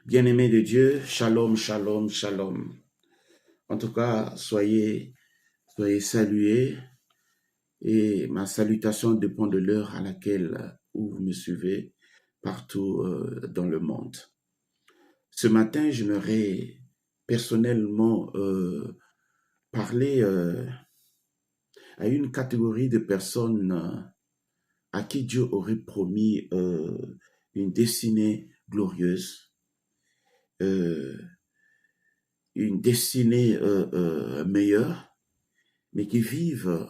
Bien-aimés de Dieu, shalom, shalom, shalom. En tout cas, soyez salués et ma salutation dépend de l'heure à laquelle où vous me suivez partout dans le monde. Ce matin, j'aimerais personnellement parler à une catégorie de personnes à qui Dieu aurait promis une destinée glorieuse, euh, une destinée meilleure, mais qui vivent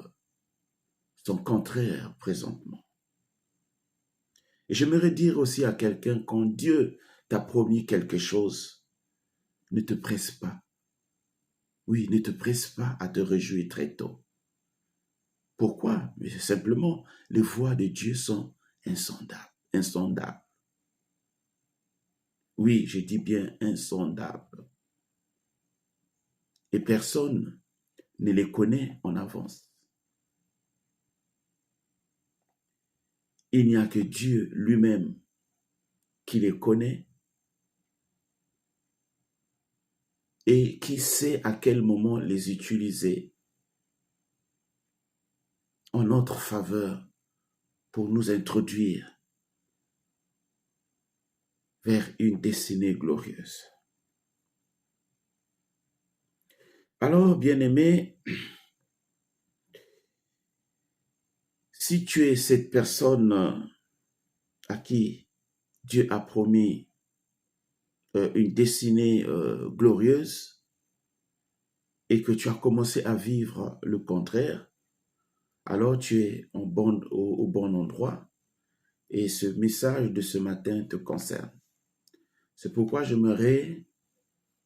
son contraire présentement. Et j'aimerais dire aussi à quelqu'un, quand Dieu t'a promis quelque chose, ne te presse pas. Oui, ne te presse pas à te réjouir très tôt. Pourquoi? Mais c'est simplement, les voies de Dieu sont insondables, insondables. Oui, je dis bien insondables. Et personne ne les connaît en avance. Il n'y a que Dieu lui-même qui les connaît et qui sait à quel moment les utiliser en notre faveur pour nous introduire vers une destinée glorieuse. Alors, bien-aimé, si tu es cette personne à qui Dieu a promis une destinée glorieuse et que tu as commencé à vivre le contraire, alors tu es au bon endroit et ce message de ce matin te concerne. C'est pourquoi j'aimerais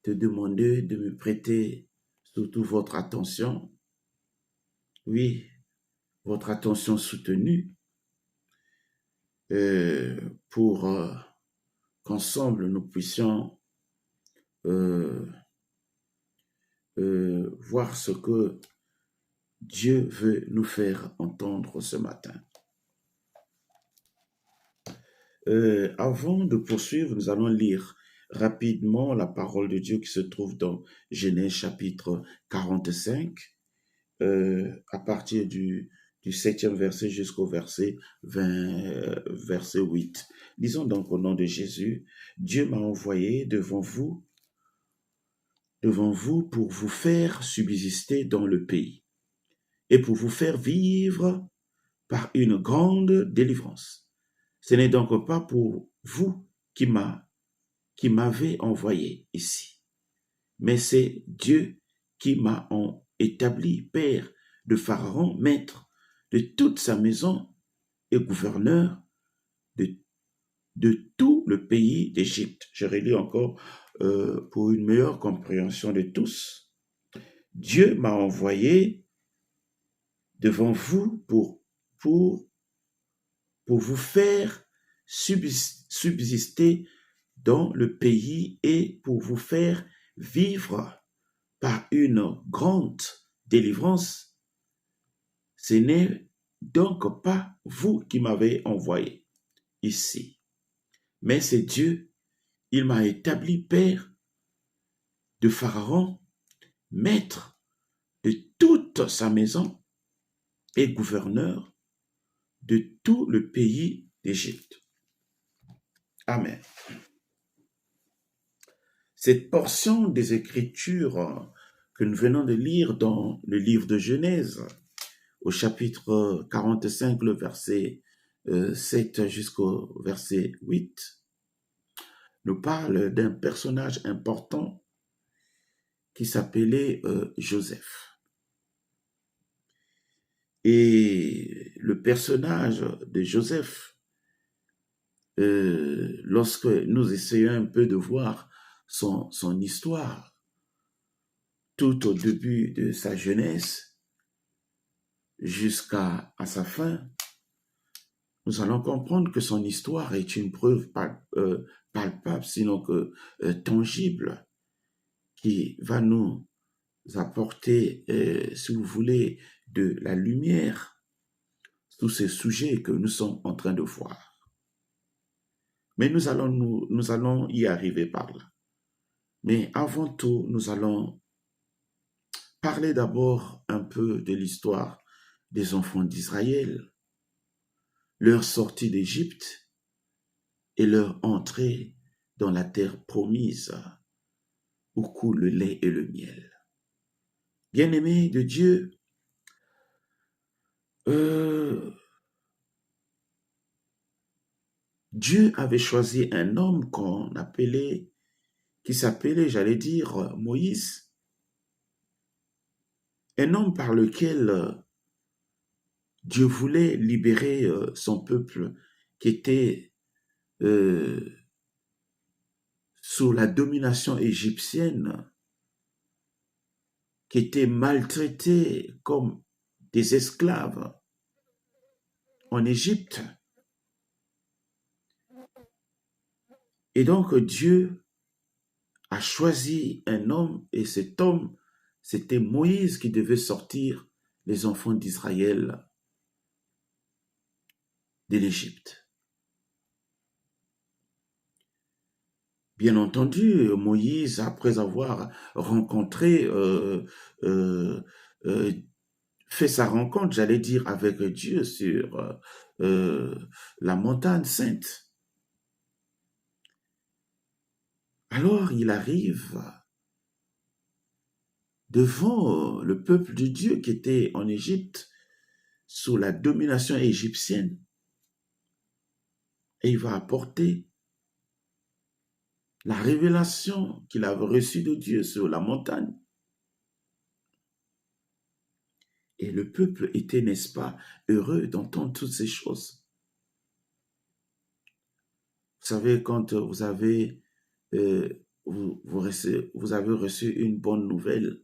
te demander de me prêter surtout votre attention. Oui, votre attention soutenue pour qu'ensemble nous puissions voir ce que Dieu veut nous faire entendre ce matin. Avant de poursuivre, nous allons lire rapidement la parole de Dieu qui se trouve dans Genèse chapitre 45, à partir du 7e verset jusqu'au verset 8. Disons donc au nom de Jésus, Dieu m'a envoyé devant vous pour vous faire subsister dans le pays et pour vous faire vivre par une grande délivrance. Ce n'est donc pas pour vous qui m'avez envoyé ici, mais c'est Dieu qui m'a établi père de Pharaon, maître de toute sa maison et gouverneur de tout le pays d'Égypte. Je relis encore pour une meilleure compréhension de tous. Dieu m'a envoyé devant vous pour vous faire subsister dans le pays et pour vous faire vivre par une grande délivrance. Ce n'est donc pas vous qui m'avez envoyé ici, mais c'est Dieu. Il m'a établi père de Pharaon, maître de toute sa maison et gouverneur de tout le pays d'Égypte. Amen. Cette portion des Écritures que nous venons de lire dans le livre de Genèse, au chapitre 45, le verset 7 jusqu'au verset 8, nous parle d'un personnage important qui s'appelait Joseph. Et le personnage de Joseph, lorsque nous essayons un peu de voir son histoire, tout au début de sa jeunesse jusqu'à sa fin, nous allons comprendre que son histoire est une preuve palpable, sinon que tangible, qui va nous apporter, si vous voulez, de la lumière sur ces sujets que nous sommes en train de voir. Mais nous allons y arriver par là. Mais avant tout, nous allons parler d'abord un peu de l'histoire des enfants d'Israël, leur sortie d'Égypte et leur entrée dans la terre promise où coule le lait et le miel. Bien-aimés de Dieu, Dieu avait choisi un homme qui s'appelait, j'allais dire, Moïse, un homme par lequel Dieu voulait libérer son peuple qui était sous la domination égyptienne, qui était maltraité comme des esclaves en Égypte. Et donc Dieu a choisi un homme et cet homme, c'était Moïse qui devait sortir les enfants d'Israël de l'Égypte. Bien entendu, Moïse, après avoir rencontré, fait sa rencontre, j'allais dire, avec Dieu sur la montagne sainte. Alors il arrive devant le peuple de Dieu qui était en Égypte, sous la domination égyptienne, et il va apporter la révélation qu'il avait reçue de Dieu sur la montagne. Et le peuple était, n'est-ce pas, heureux d'entendre toutes ces choses. Vous savez, quand vous avez, vous avez reçu une bonne nouvelle,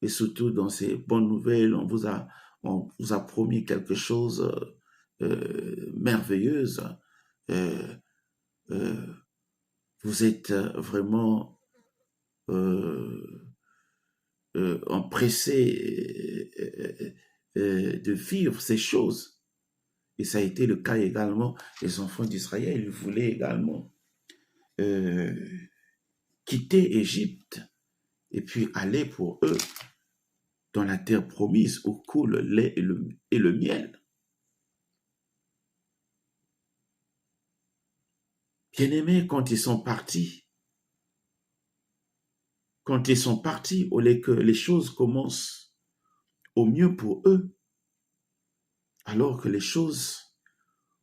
et surtout dans ces bonnes nouvelles, on vous a promis quelque chose merveilleuse, euh, euh, vous êtes vraiment empressé de vivre ces choses. Et ça a été le cas également des enfants d'Israël. Ils voulaient également quitter Égypte et puis aller pour eux dans la terre promise où coule le lait et le miel. Bien-aimés, quand ils sont partis, au lieu que les choses commencent au mieux pour eux, alors que les choses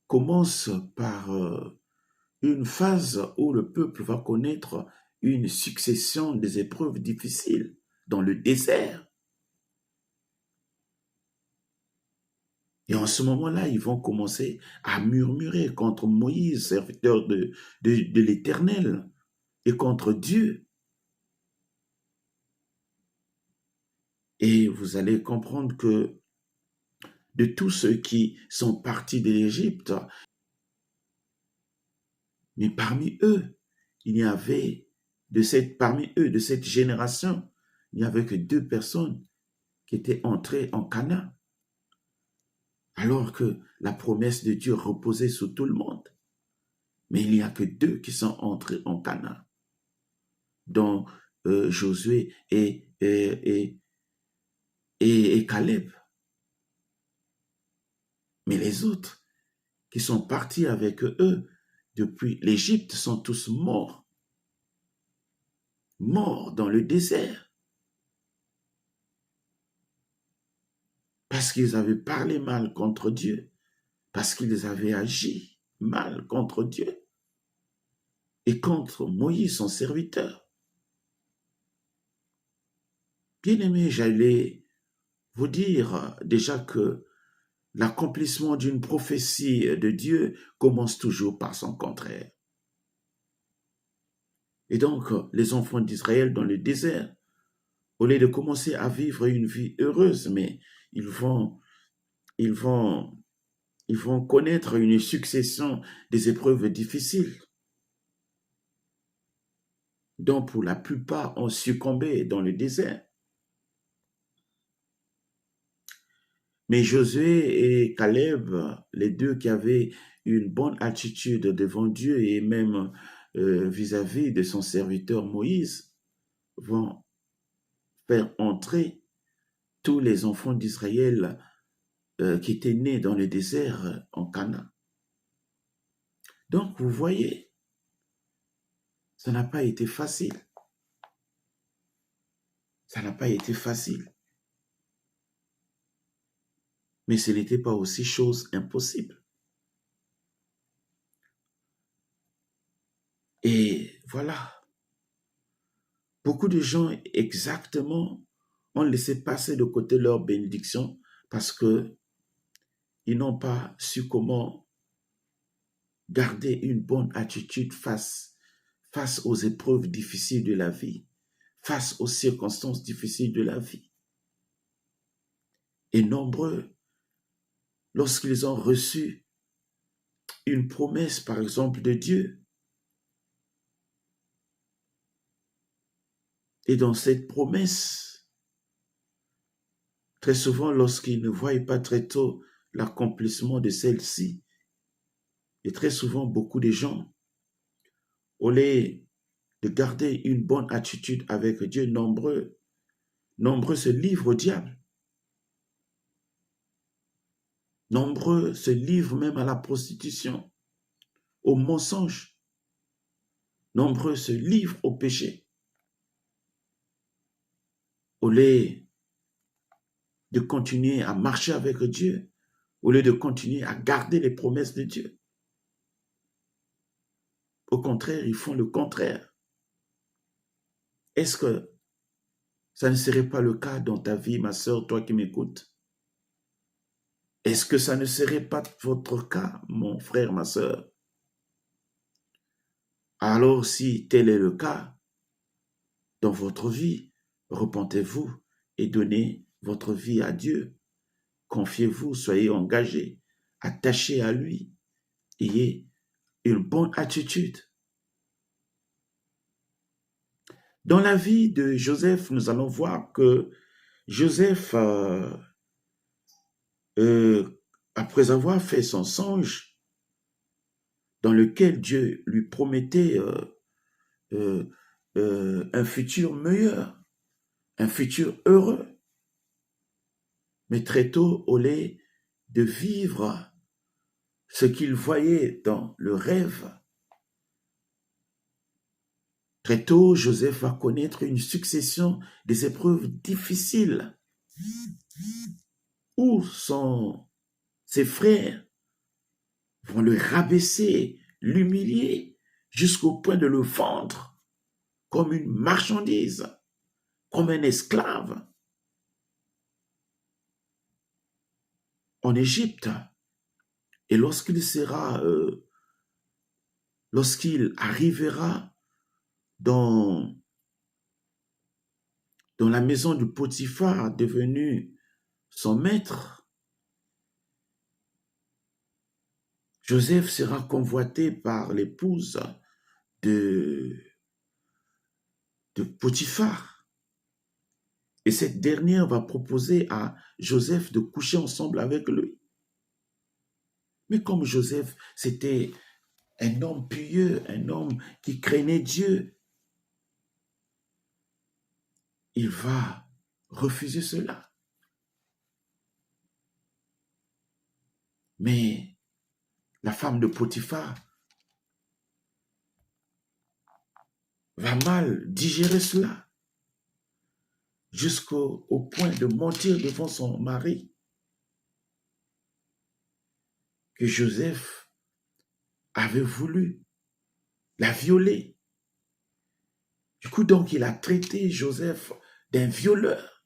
commencent par une phase où le peuple va connaître une succession des épreuves difficiles dans le désert. Et en ce moment-là, ils vont commencer à murmurer contre Moïse, serviteur de l'Éternel, et contre Dieu. Et vous allez comprendre que de tous ceux qui sont partis de l'Égypte, mais parmi eux, il y avait parmi eux, de cette génération, il n'y avait que 2 personnes qui étaient entrées en Canaan, alors que la promesse de Dieu reposait sur tout le monde. Mais il n'y a que 2 qui sont entrés en Canaan, dont Josué et Caleb. Mais les autres qui sont partis avec eux depuis l'Égypte sont tous morts dans le désert, parce qu'ils avaient parlé mal contre Dieu, parce qu'ils avaient agi mal contre Dieu et contre Moïse, son serviteur. Bien-aimés, j'allais vous dire déjà que l'accomplissement d'une prophétie de Dieu commence toujours par son contraire. Et donc, les enfants d'Israël dans le désert, au lieu de commencer à vivre une vie heureuse, mais ils vont connaître une succession des épreuves difficiles, dont pour la plupart ont succombé dans le désert. Mais Josué et Caleb, les deux qui avaient une bonne attitude devant Dieu et même vis-à-vis de son serviteur Moïse, vont faire entrer tous les enfants d'Israël qui étaient nés dans le désert en Canaan. Donc, vous voyez, ça n'a pas été facile. Ça n'a pas été facile. Mais ce n'était pas aussi chose impossible. Et voilà, beaucoup de gens exactement ont laissé passer de côté leur bénédiction parce que ils n'ont pas su comment garder une bonne attitude face aux épreuves difficiles de la vie, face aux circonstances difficiles de la vie. Et nombreux, lorsqu'ils ont reçu une promesse, par exemple, de Dieu, et dans cette promesse, très souvent, lorsqu'ils ne voient pas très tôt l'accomplissement de celle-ci, et très souvent, beaucoup de gens, au lieu de garder une bonne attitude avec Dieu, nombreux se livrent au diable. Nombreux se livrent même à la prostitution, au mensonge. Nombreux se livrent au péché. Au lieu de continuer à marcher avec Dieu, au lieu de continuer à garder les promesses de Dieu. Au contraire, ils font le contraire. Est-ce que ça ne serait pas le cas dans ta vie, ma sœur, toi qui m'écoutes? Est-ce que ça ne serait pas votre cas, mon frère, ma sœur? Alors, si tel est le cas dans votre vie, repentez-vous et donnez votre vie à Dieu. Confiez-vous, soyez engagés, attachés à lui. Ayez une bonne attitude. Dans la vie de Joseph, nous allons voir que Joseph, après avoir fait son songe, dans lequel Dieu lui promettait un futur meilleur, un futur heureux, mais très tôt, au lieu de vivre ce qu'il voyait dans le rêve, très tôt, Joseph va connaître une succession des épreuves difficiles où ses frères vont le rabaisser, l'humilier, jusqu'au point de le vendre comme une marchandise, comme un esclave en Égypte. Et lorsqu'il arrivera dans la maison de Potiphar, devenu son maître, Joseph sera convoité par l'épouse de Potiphar. Et cette dernière va proposer à Joseph de coucher ensemble avec lui. Mais comme Joseph, c'était un homme pieux, un homme qui craignait Dieu, il va refuser cela. Mais la femme de Potiphar va mal digérer cela, jusqu'au point de mentir devant son mari que Joseph avait voulu la violer. Du coup, donc, il a traité Joseph d'un violeur.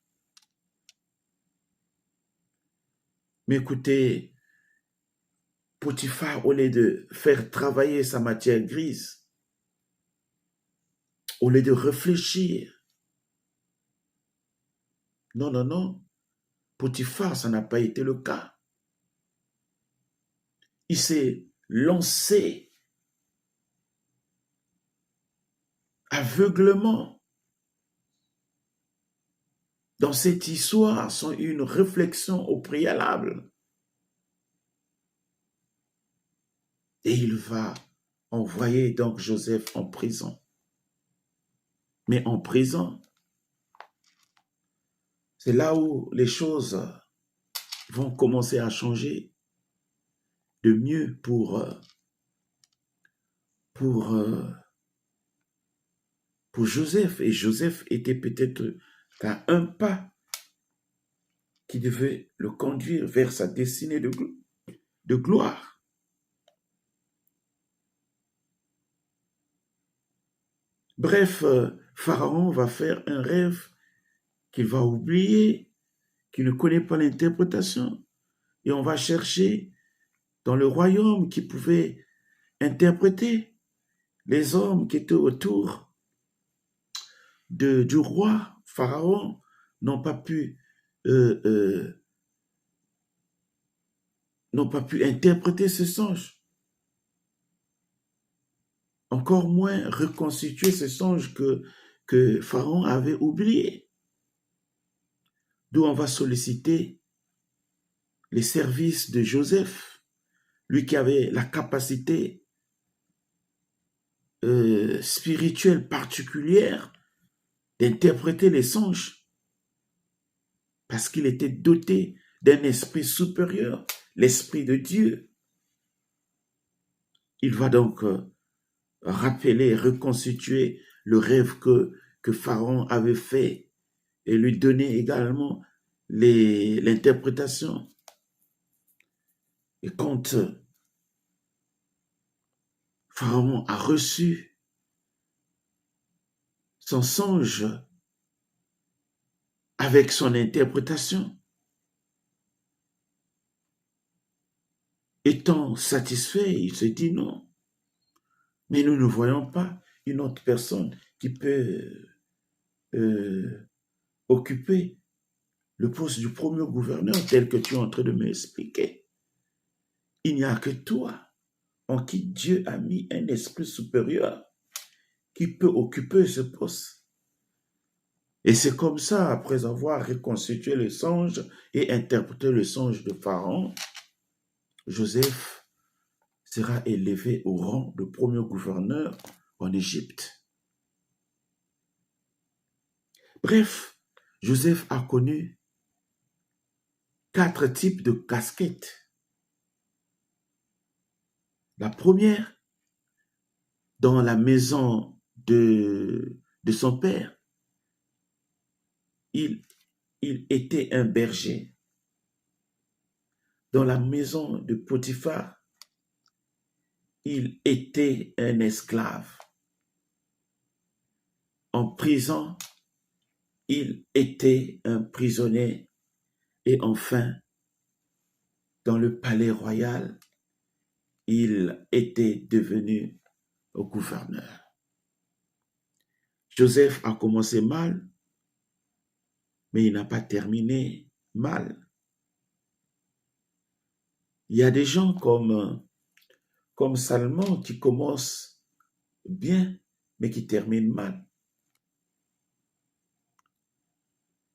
Mais écoutez, Potiphar, au lieu de faire travailler sa matière grise, au lieu de réfléchir, non, Potiphar, ça n'a pas été le cas. Il s'est lancé aveuglement dans cette histoire sont une réflexion au préalable. Et il va envoyer donc Joseph en prison. Mais en prison, c'est là où les choses vont commencer à changer de mieux pour Joseph. Et Joseph était peut-être qu'à un pas qui devait le conduire vers sa destinée de gloire. Bref, Pharaon va faire un rêve qu'il va oublier, qu'il ne connaît pas l'interprétation. Et on va chercher dans le royaume qui pouvait interpréter. Les hommes qui étaient autour du roi Pharaon n'ont pas pu interpréter ce songe. Encore moins reconstituer ce songe que Pharaon avait oublié. D'où on va solliciter les services de Joseph, lui qui avait la capacité spirituelle particulière d'interpréter les songes, parce qu'il était doté d'un esprit supérieur, l'esprit de Dieu. Il va donc rappeler, reconstituer le rêve que Pharaon avait fait et lui donner également l'interprétation. Et quand Pharaon a reçu son songe avec son interprétation, étant satisfait, il se dit non, mais nous ne voyons pas une autre personne qui peut occuper le poste du premier gouverneur tel que tu es en train de m'expliquer. Il n'y a que toi en qui Dieu a mis un esprit supérieur qui peut occuper ce poste. Et c'est comme ça, après avoir reconstitué le songe et interprété le songe de Pharaon, Joseph sera élevé au rang de premier gouverneur en Égypte. Bref, Joseph a connu 4 types de casquettes. La première, dans la maison de son père, il était un berger. Dans la maison de Potiphar, il était un esclave. En prison, il était un prisonnier. Et enfin, dans le palais royal, il était devenu gouverneur. Joseph a commencé mal, mais il n'a pas terminé mal. Il y a des gens comme Salomon qui commencent bien, mais qui terminent mal.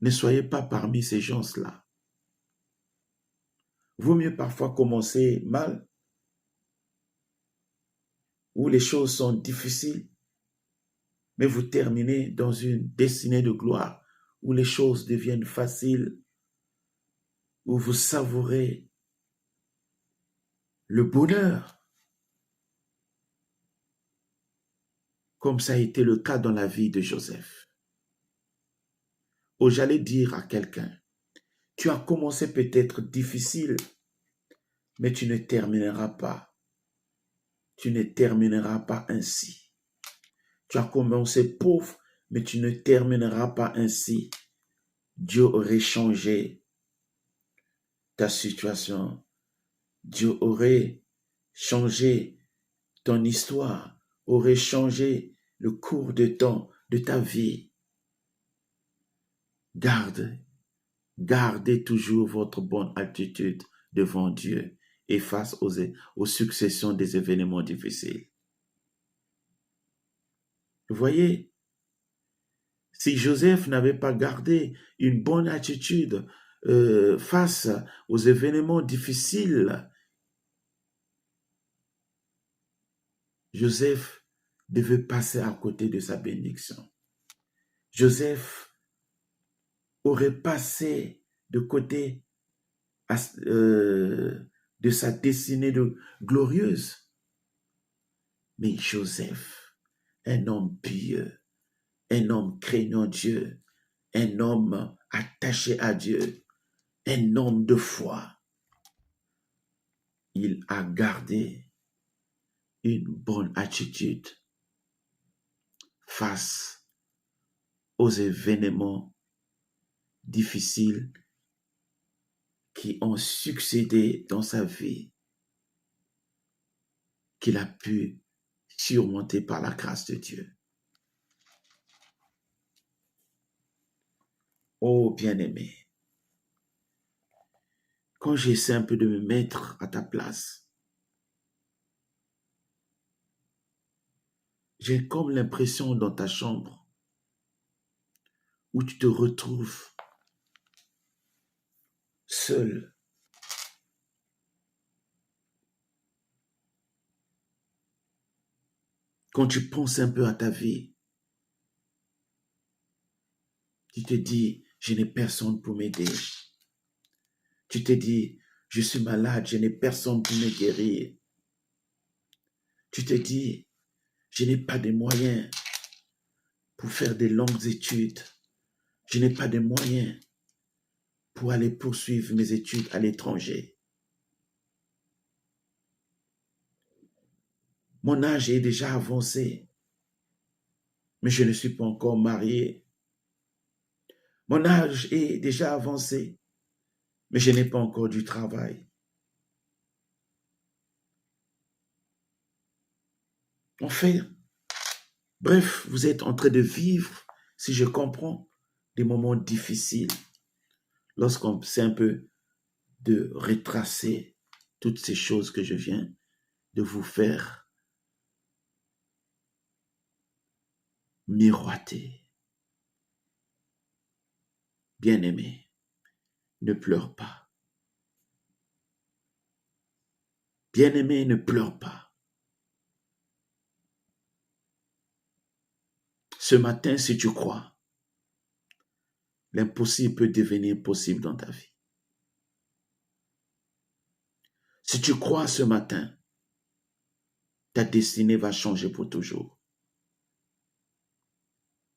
Ne soyez pas parmi ces gens-là. Vaut mieux parfois commencer mal, où les choses sont difficiles, mais vous terminez dans une destinée de gloire, où les choses deviennent faciles, où vous savourez le bonheur, comme ça a été le cas dans la vie de Joseph. Oh, j'allais dire à quelqu'un, tu as commencé peut-être difficile, mais tu ne termineras pas. Tu ne termineras pas ainsi. Tu as commencé pauvre, mais tu ne termineras pas ainsi. Dieu aurait changé ta situation. Dieu aurait changé ton histoire, aurait changé le cours de ta vie. Gardez toujours votre bonne attitude devant Dieu et face aux successions des événements difficiles. Vous voyez, Si Joseph n'avait pas gardé une bonne attitude face aux événements difficiles, Joseph devait passer à côté de sa bénédiction. Joseph aurait passé de côté de sa destinée glorieuse. Mais Joseph, un homme pieux, un homme craignant Dieu, un homme attaché à Dieu, un homme de foi, il a gardé une bonne attitude face aux événements difficiles qui ont succédé dans sa vie, qu'il a pu surmonter par la grâce de Dieu. Oh bien-aimé, quand j'essaie un peu de me mettre à ta place, j'ai comme l'impression dans ta chambre où tu te retrouves seul. Quand tu penses un peu à ta vie, tu te dis, je n'ai personne pour m'aider. Tu te dis, je suis malade, je n'ai personne pour me guérir. Tu te dis, je n'ai pas de moyens pour faire de longues études. Je n'ai pas de moyens pour aller poursuivre mes études à l'étranger. Mon âge est déjà avancé, mais je ne suis pas encore marié. Mon âge est déjà avancé, mais je n'ai pas encore du travail. En fait, bref, vous êtes en train de vivre, si je comprends, des moments difficiles lorsqu'on sait un peu de retracer toutes ces choses que je viens de vous faire miroiter. Bien-aimé, ne pleure pas. Bien-aimé, ne pleure pas. Ce matin, si tu crois, l'impossible peut devenir possible dans ta vie. Si tu crois ce matin, ta destinée va changer pour toujours.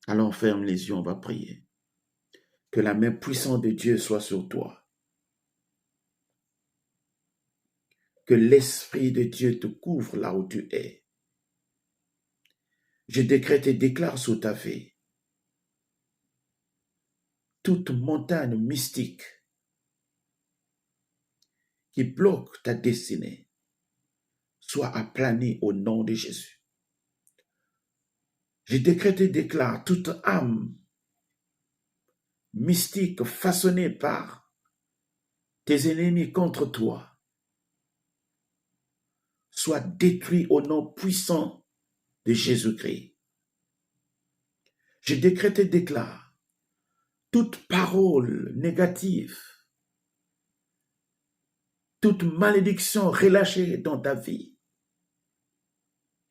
Alors ferme les yeux, on va prier. Que la main puissante de Dieu soit sur toi. Que l'Esprit de Dieu te couvre là où tu es. Je décrète et déclare sur ta vie toute montagne mystique qui bloque ta destinée soit aplanie au nom de Jésus. Je décrète et déclare toute âme mystique façonnée par tes ennemis contre toi soit détruite au nom puissant de Jésus-Christ. Je décrète et déclare toute parole négative, toute malédiction relâchée dans ta vie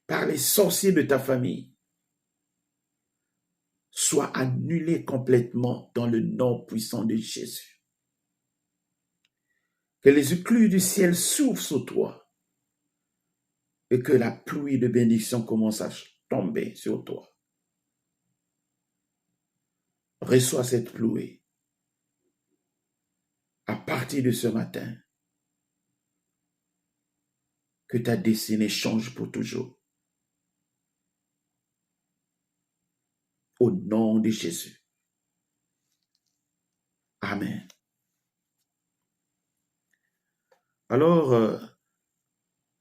par les sorciers de ta famille soit annulée complètement dans le nom puissant de Jésus. Que les écluses du ciel s'ouvrent sur toi et que la pluie de bénédiction commence à tomber sur toi. Reçois cette pluie. À partir de ce matin, que ta destinée change pour toujours. Au nom de Jésus. Amen. Alors,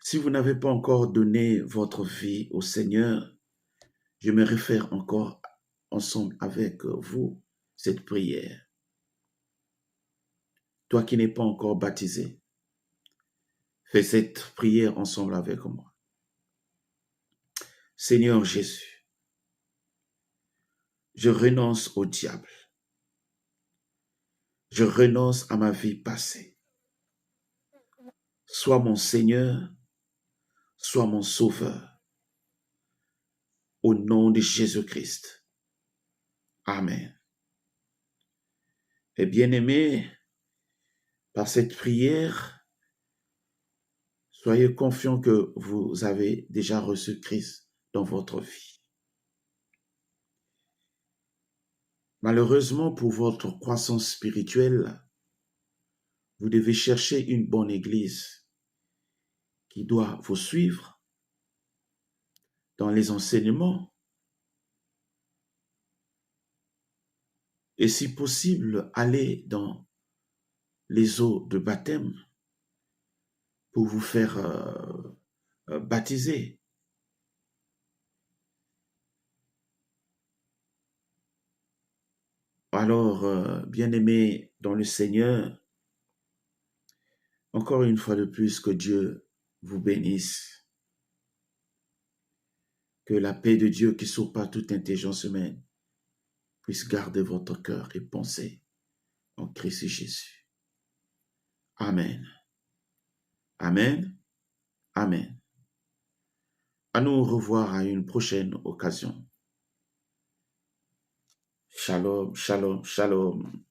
si vous n'avez pas encore donné votre vie au Seigneur, je me réfère encore ensemble avec vous cette prière. Toi qui n'es pas encore baptisé, fais cette prière ensemble avec moi. Seigneur Jésus, Je renonce au diable. Je renonce à ma vie passée. Sois mon Seigneur, sois mon Sauveur. Au nom de Jésus-Christ. Amen. Et bien-aimés, par cette prière, soyez confiants que vous avez déjà reçu Christ dans votre vie. Malheureusement, pour votre croissance spirituelle, vous devez chercher une bonne église qui doit vous suivre dans les enseignements et si possible, aller dans les eaux de baptême pour vous faire baptiser. Alors, bien-aimés dans le Seigneur, encore une fois de plus, que Dieu vous bénisse. Que la paix de Dieu qui surpasse toute intelligence humaine puisse garder votre cœur et pensée en Christ Jésus. Amen. Amen. Amen. À nous revoir à une prochaine occasion. Shalom, shalom, shalom.